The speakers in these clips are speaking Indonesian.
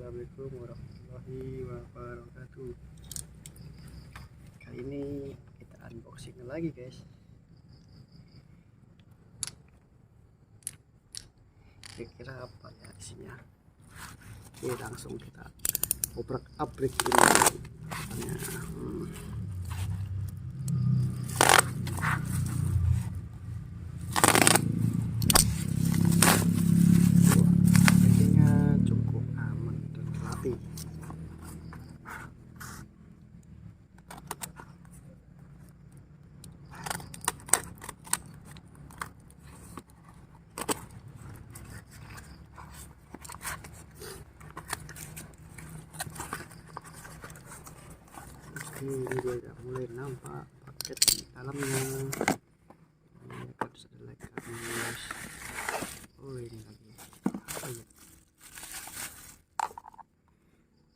Assalamualaikum warahmatullahi wabarakatuh. Kali ini kita unboxing lagi guys. Kira-kira apa ya isinya? Oke, langsung kita obrak-abrik ini. Ini dia udah mulai nampak paket di dalamnya. Ini harus ada lekatnya. Oh, ini lagi apa ya?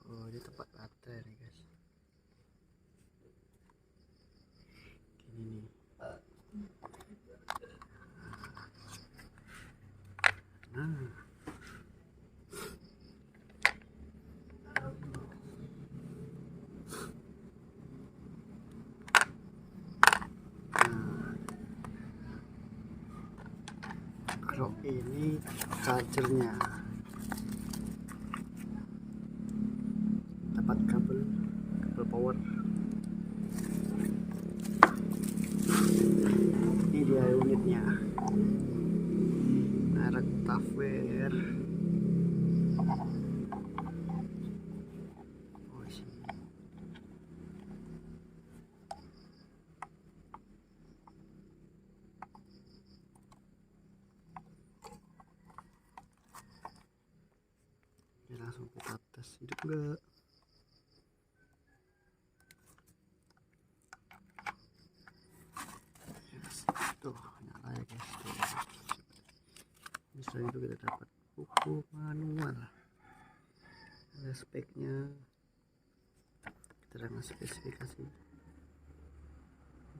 Oh, ini tempat baterai nih guys. Gini nih. Nah, kalau ini chargernya, dapat kabel power. Ini dia unitnya, merek Tupperware. Oh, sini. Ini langsung kita tes hidup enggak. Tuh nyala ya guys. Bisa itu kita dapat buku manual, ada speknya, keterangan spesifikasi,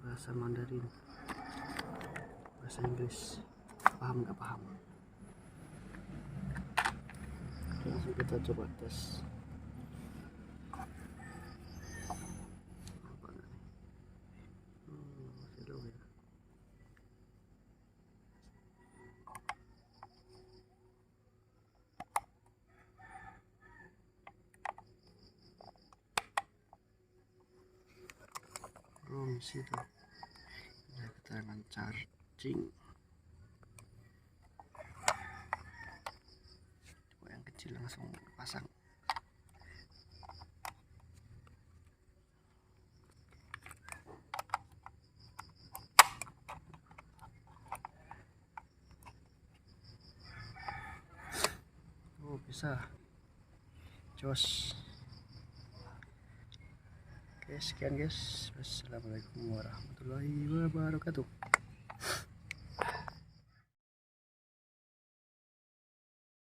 bahasa Mandarin, bahasa Inggris, paham nggak paham. Langsung kita coba tes. Oh, situ ada keterangan charging. Coba yang kecil langsung pasang. Oh, bisa. Jos. Oke, sekian guys. Wassalamualaikum warahmatullahi wabarakatuh.